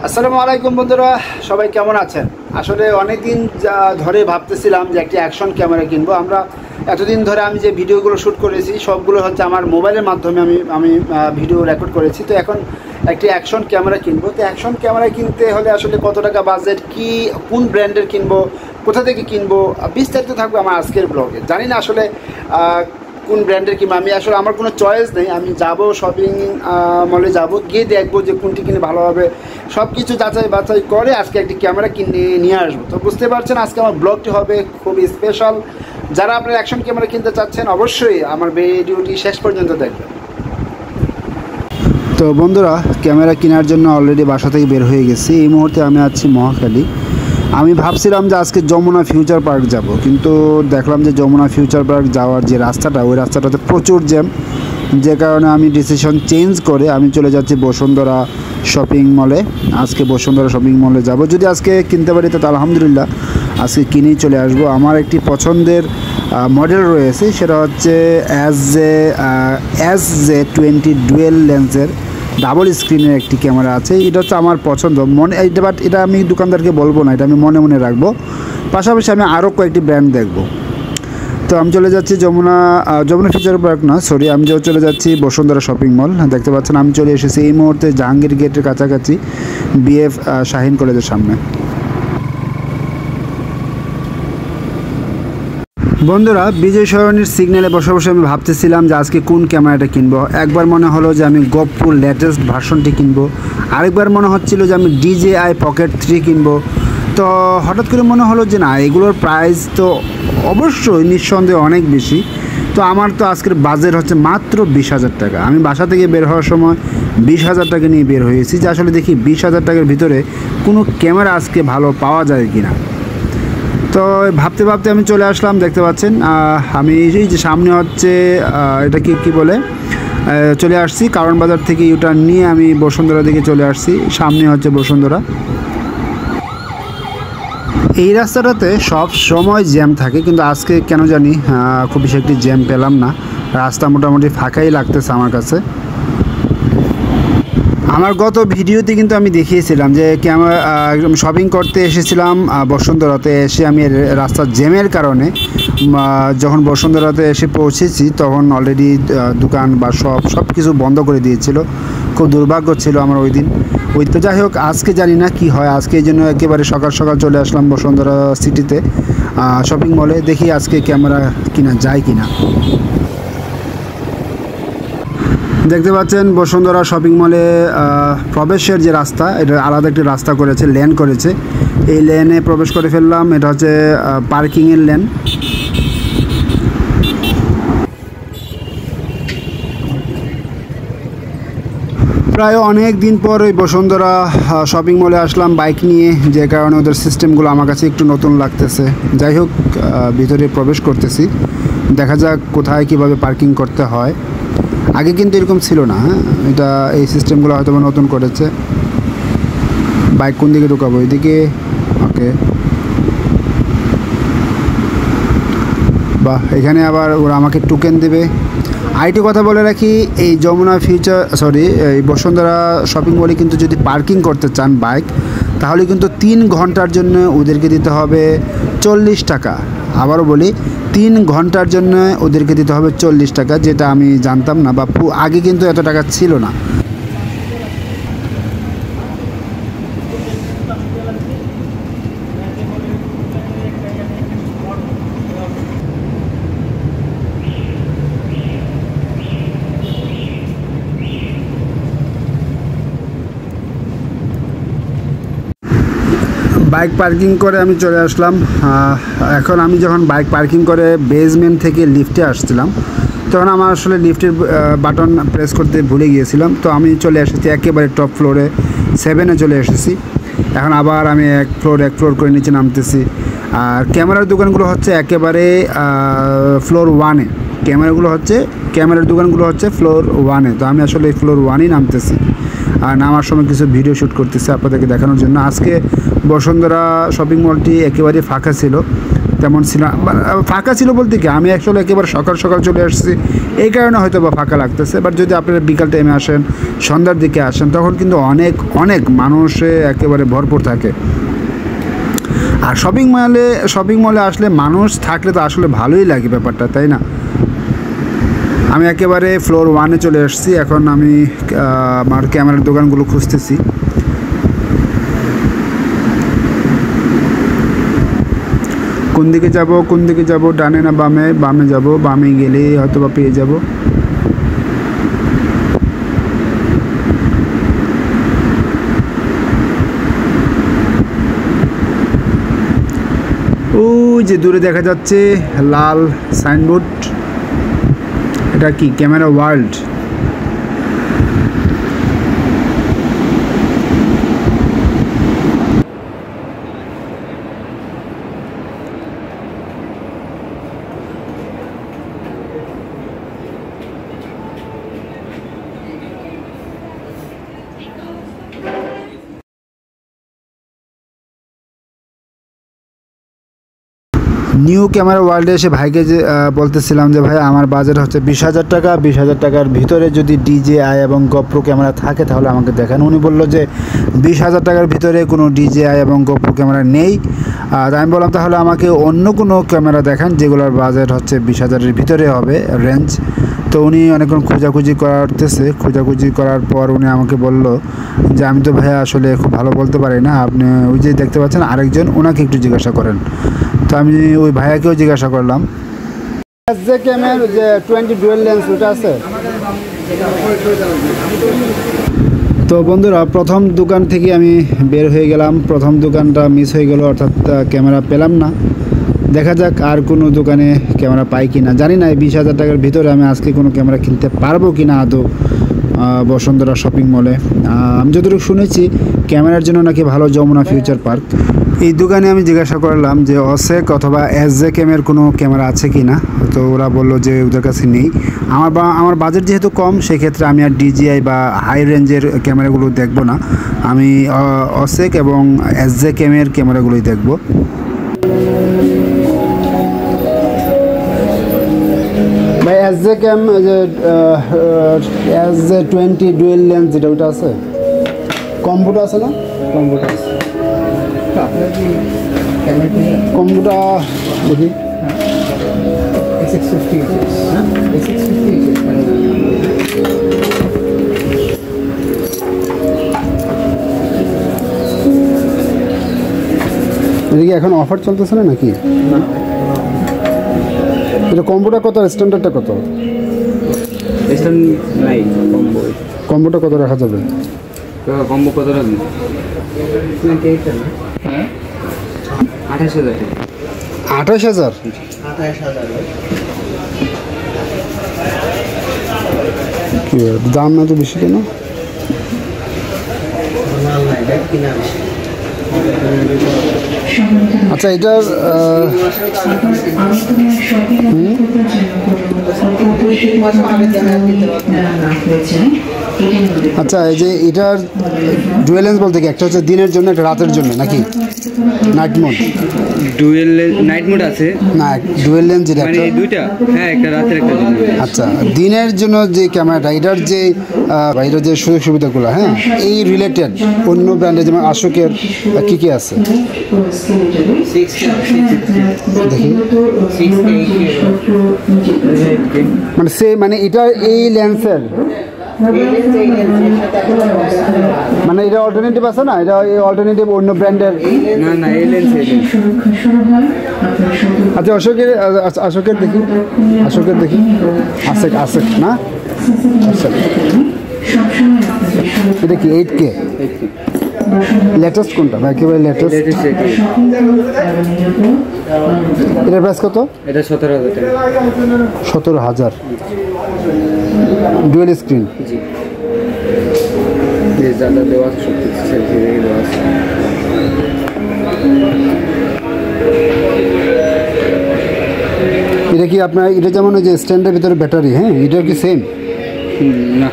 আসসালামু আলাইকুম বন্ধুরা, সবাই কেমন আছেন? আসলে অনেকদিন ধরে ভাবতেছিলাম যে একটি অ্যাকশন ক্যামেরা কিনবো। এতদিন ধরে আমি যে ভিডিওগুলো শ্যুট করেছি সবগুলো হচ্ছে আমার মোবাইলের মাধ্যমে আমি ভিডিও রেকর্ড করেছি। তো এখন একটি অ্যাকশন ক্যামেরা কিনবো। তো অ্যাকশন ক্যামেরা কিনতে হলে আসলে কত টাকা বাজেট, কি কোন ব্র্যান্ডের কিনবো, কোথা থেকে কিনবো, বিস্তারিত থাকবে আমার আজকের ব্লগে। জানি না আসলে কোন ব্র্যান্ডের কিনবো। আমার কোনো চয়েস নেই। আমি যাব শপিং মলে, যাব গিয়ে দেখবো যে কোনটি কিনে ভালো হবে, সব কিছু যাচাই বাছাই করে আজকে একটি ক্যামেরা কিনে নিয়ে আসবো। তো বুঝতে পারছেন আজকে আমার ব্লগটি হবে খুবই স্পেশাল। যারা আপনারা অ্যাকশন ক্যামেরা কিনতে চাচ্ছেন অবশ্যই আমার ভিডিওটি শেষ পর্যন্ত দেখবেন। তো বন্ধুরা, ক্যামেরা কেনার জন্য অলরেডি বাসা থেকে বের হয়ে গেছি। এই মুহূর্তে আমি আছি মহাখালী। আমি ভাবছিলাম যে আজকে যমুনা ফিউচার পার্ক যাব, কিন্তু দেখলাম যে যমুনা ফিউচার পার্ক যাওয়ার যে রাস্তাটা, ওই রাস্তাটাতে প্রচুর জ্যাম, যে কারণে আমি ডিসিশন চেঞ্জ করে আমি চলে যাচ্ছি বসুন্ধরা শপিং মলে। আজকে বসুন্ধরা শপিং মলে যাব। যদি আজকে কিনতে পারি তো আলহামদুলিল্লাহ, আজকে কিনেই চলে আসবো। আমার একটি পছন্দের মডেল রয়েছে, সেটা হচ্ছে SJ20 ডুয়েল লেন্সের ডাবল স্ক্রিনের একটি ক্যামেরা আছে। এটা হচ্ছে আমার পছন্দ বাট এটা আমি দোকানদারকে বলবো না, এটা আমি মনে মনে রাখবো। পাশাপাশি আমি আরও কয়েকটি ব্র্যান্ড দেখব। তো আমি চলে যাচ্ছি যমুনা ফিউচার পার্ক না, সরি, আমি চলে যাচ্ছি বসুন্ধরা শপিং মল। দেখতে পাচ্ছেন আমি চলে এসেছি এই মুহূর্তে জাহাঙ্গীর গেটের কাছাকাছি, BF শাহিন কলেজের সামনে। বন্ধুরা, বিজয় সরণির সিগন্যালে বসে বসে আমি ভাবতেছিলাম যে আজকে কোন ক্যামেরাটা কিনবো। একবার মনে হলো যে আমি গোপ্রো লেটেস্ট ভার্সনটি কিনবো, আরেকবার মনে হচ্ছিল যে আমি DJI Pocket 3 কিনবো। তো হঠাৎ করে মনে হলো যে না, এগুলোর প্রাইস তো অবশ্যই নিঃসন্দেহে অনেক বেশি। তো আমার তো আজকের বাজেট হচ্ছে মাত্র 20,000 টাকা। আমি বাসা থেকে বের হওয়ার সময় 20,000 টাকা নিয়ে বের হয়েছি, যে আসলে দেখি 20,000 টাকার ভিতরে কোনো ক্যামেরা আজকে ভালো পাওয়া যায় কি না। তো ভাবতে ভাবতে আমি চলে আসলাম। দেখতে পাচ্ছেন আমি এই যে সামনে হচ্ছে এটা কি বলে চলে আসছি কারণ বাজার থেকে ইউটার্ন নিয়ে আমি বসুন্ধরা দিকে চলে আসছি। সামনে হচ্ছে বসুন্ধরা। এই রাস্তাটাতে সব সময় জ্যাম থাকে, কিন্তু আজকে কেন জানি খুব বেশি একটি জ্যাম পেলাম না। রাস্তা মোটামুটি ফাঁকাই লাগতেছে আমার কাছে। আমার গত ভিডিওতে কিন্তু আমি দেখিয়েছিলাম যে শপিং করতে এসেছিলাম বসুন্ধরাতে। এসে আমি রাস্তার জ্যামের কারণে যখন বসুন্ধরাতে এসে পৌঁছেছি তখন অলরেডি দোকান বা সব কিছু বন্ধ করে দিয়েছিল। খুব দুর্ভাগ্য ছিল আমার ওই দিন। তো যাই হোক, আজকে জানি না কি হয়। আজকে এই জন্য একেবারে সকাল সকাল চলে আসলাম বসুন্ধরা সিটিতে শপিং মলে। দেখি আজকে ক্যামেরা কিনা যায় কিনা। দেখতে পাচ্ছেন বসুন্ধরা শপিং মলে প্রবেশের যে রাস্তা, এটা আলাদা একটি রাস্তা করেছে, লেন করেছে। এই লেনে প্রবেশ করে ফেললাম। এটা হচ্ছে পার্কিংয়ের লেন। প্রায় অনেক দিন পর ওই বসুন্ধরা শপিং মলে আসলাম বাইক নিয়ে, যে কারণে ওদের সিস্টেমগুলো আমার কাছে একটু নতুন লাগতেছে। যাই হোক, ভিতরে প্রবেশ করতেছি, দেখা যাক কোথায় কিভাবে পার্কিং করতে হয়। আগে কিন্তু এরকম ছিল না। এটা এই সিস্টেমগুলো হয়তো নতুন করেছে। বাইক কোন দিকে ঢুকাবো? এইদিকে। ওকে, বাহ, এখানে আবার ওরা আমাকে টোকেন দেবে। আরেকটি কথা বলে রাখি, এই এই বসুন্ধরা শপিং মলে কিন্তু যদি পার্কিং করতে চান বাইক, তাহলে কিন্তু 3 ঘন্টার জন্য ওদেরকে দিতে হবে 40 টাকা। আবারও বলি, 3 ঘন্টার জন্য ওদেরকে দিতে হবে 40 টাকা, যেটা আমি জানতাম না, বা আগে কিন্তু এত টাকা ছিল না। বাইক পার্কিং করে আমি চলে আসলাম। এখন আমি যখন বাইক পার্কিং করে বেসমেন্ট থেকে লিফটে আসছিলাম, তখন আমার আসলে লিফটের বাটন প্রেস করতে ভুলে গিয়েছিলাম। তো আমি চলে এসেছি একেবারে টপ ফ্লোরে, 7-এ চলে এসেছি। এখন আবার আমি এক ফ্লোর করে নিচে নামতেছি। আর ক্যামেরার দোকানগুলো হচ্ছে একেবারে ফ্লোর 1-এ। ক্যামেরার দোকানগুলো হচ্ছে ফ্লোর 1-এ। তো আমি আসলে ফ্লোর 1-এই নামতেছি, আর নামার সময় কিছু ভিডিও শ্যুট করতেছি আপনাদেরকে দেখানোর জন্য। আজকে বসুন্ধরা শপিং মলটি একেবারে ফাঁকা ছিল, তেমন ছিল ফাঁকা ছিল বলতে কি আমি অ্যাকচুয়ালি একেবারে সকাল সকাল চলে আসছি, এই কারণে হয়তো বা ফাঁকা লাগতেছে। বাট যদি আপনারা বিকাল টাইমে আসেন, সন্ধ্যার দিকে আসেন, তখন কিন্তু অনেক অনেক মানুষে একেবারে ভরপুর থাকে। আর শপিং মলে আসলে মানুষ থাকলে তো আসলে ভালোই লাগে ব্যাপারটা, তাই না? আমি একেবারে ফ্লোর 1-এ চলে এসেছি। এখন আমি আমার ক্যামেরার দোকানগুলো খুঁজতেছি। কোন দিকে যাব, ডানে না বামে? বামে যাব, বামে গেলে হয়তো বা পেয়ে যাব। ওই যে দূরে দেখা যাচ্ছে লাল সাইনবোর্ড, এটা কি ক্যামেরা ওয়ার্ল্ড। নিউ ক্যামেরা ওয়ার্ল্ডে এসে ভাইকে যে বলতেছিলাম যে ভাই আমার বাজেট হচ্ছে 20,000 টাকা, 20,000 টাকার ভিতরে যদি DJI এবং GoPro ক্যামেরা থাকে তাহলে আমাকে দেখান। উনি বললো যে 20,000 টাকার ভিতরে কোনো DJI এবং GoPro ক্যামেরা নেই। আমি বললাম তাহলে আমাকে অন্য কোনো ক্যামেরা দেখান যেগুলোর বাজেট হচ্ছে 20,000-এর ভিতরে হবে রেঞ্জ। তো উনি অনেকক্ষণ খোঁজাখুঁজি করার পর উনি আমাকে বলল যে আমি তো ভাইয়া আসলে খুব ভালো বলতে পারি না, আপনি ওই যে দেখতে পাচ্ছেন আরেকজন, ওনাকে একটু জিজ্ঞাসা করেন। তো আমি ওই ভাইয়াকেও জিজ্ঞাসা করলাম। যে ক্যামেরা যে 20 ডুয়েল লেন্স ওটা আছে। তো বন্ধুরা প্রথম দোকান থেকে আমি বের হয়ে গেলাম, প্রথম দোকানটা মিস হয়ে গেল, অর্থাৎ ক্যামেরা পেলাম না। দেখা যাক আর কোনো দোকানে ক্যামেরা পাই কি না, জানি না। এই 20,000 টাকার ভিতরে আমি আজকে কোনো ক্যামেরা কিনতে পারবো কি না আদৌ বসুন্ধরা শপিং মলে। আমি যতটুকু শুনেছি ক্যামেরার জন্য নাকি ভালো যমুনা ফিউচার পার্ক। এই দোকানে আমি জিজ্ঞাসা করলাম যে অসেক অথবা SJCam-এর কোনো ক্যামেরা আছে কি না। তো ওরা বললো যে ওদের কাছে নেই। আমার বাজেট যেহেতু কম, সেক্ষেত্রে আমি আর DJI বা হাই রেঞ্জের ক্যামেরাগুলো দেখব না, আমি অসেক এবং SJCam-এর ক্যামেরাগুলোই দেখব। ভাই SJCam যে SJ20 ডুয়েল লেন্স যেটা ওটা আছে, কম্বোটা আছে না? কম্বোটা আছে, কম্বোটা দেখি। এদিকে এখন অফার চলতেছে না নাকি? এটা কম্বোটা কত, স্ট্যান্ডার্ডটা কত? কম্বোটা কত রাখা যাবে? কম্বো কত রাখবেন? 28,000। 28,000? কি দাম না তো বেশি কেন? আচ্ছা এটার আচ্ছা এই যে এটার ডুয়েল লেন্স বলতে কি একটা হচ্ছে দিনের জন্য, একটা রাতের জন্য নাকি? Night mode, dual night mode আছে না ডুয়েল লেন্স যেটা মানে দুইটা, হ্যাঁ একটা রাতের একটা দিনের। আচ্ছা দিনের জন্য যে ক্যামেরাটা, এটার যে সুযোগ সুবিধাগুলো হ্যাঁ এই রিলেটেড অন্য ব্র্যান্ডে যেমন আশোকের কী কী আছে দেখি। মানে মানে এটা এই লেন্সের মানে এটা অল্টারনেটিভ আছে না, এটা এই অল্টারনেটিভ অন্য ব্র্যান্ডের না না এই লেন্স। আচ্ছা অশোকের দেখি, আসেক না আচ্ছা এটা কি 8K লেটেস্ট কোনটা ভাই? একেবারে লেটেস্ট। এটার প্রাইস কত? এটা 17,000 টাকা। 17,000 ডুয়েল স্ক্রিন। জি এই দাদা দেওয়া সব কিছু সেলফি রেখে দেওয়া আছে। এটা কি আপনার এটা যেমন ওই যে স্ট্যান্ডের ভিতরে ব্যাটারি, হ্যাঁ এটাও কি সেম? না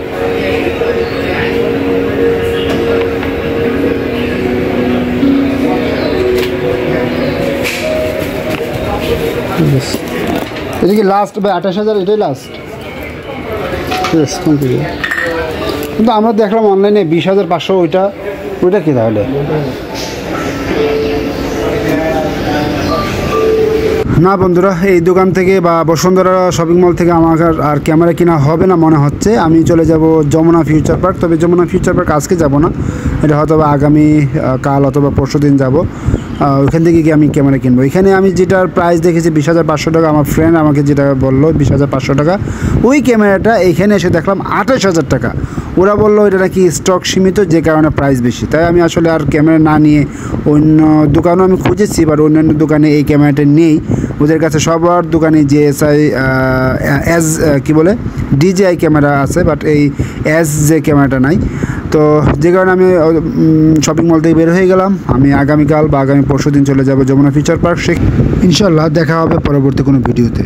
এটা কি লাস্ট ভাই 28,000 এটাই লাস্ট? কিন্তু আমরা দেখলাম অনলাইনে 20,500 ওইটা কি তাহলে? না বন্ধুরা, এই দোকান থেকে বা বসুন্ধরা শপিং মল থেকে আমার আর ক্যামেরা কেনা হবে না মনে হচ্ছে। আমি চলে যাব যমুনা ফিউচার পার্ক। তবে যমুনা ফিউচার পার্ক আজকে যাব না, এটা হয়তো আগামী কাল অথবা পরশু দিন যাব। ওইখান থেকে গিয়ে আমি ক্যামেরা কিনবো। এখানে আমি যেটার প্রাইস দেখেছি 20,500 টাকা, আমার ফ্রেন্ড আমাকে যেটা বললো 20,500 টাকা, ওই ক্যামেরাটা এইখানে এসে দেখলাম 28,000 টাকা। ওরা বললো এটা নাকি স্টক সীমিত, যে কারণে প্রাইস বেশি। তাই আমি আসলে আর ক্যামেরা না নিয়ে অন্য দোকানও আমি খুঁজেছি, বাট অন্যান্য দোকানে এই ক্যামেরাটা নেই। ওদের কাছে সবার দোকানে জিএসআই কি বলে ডিজিআই ক্যামেরা আছে, বাট এই যে ক্যামেরাটা নাই। তো যে কারণে আমি শপিং মল থেকে বের হয়ে গেলাম। আমি আগামীকাল বা আগামী পরশু দিন চলে যাব যমুনা ফিউচার পার্ক। ইনশাল্লাহ দেখা হবে পরবর্তী কোনো ভিডিওতে।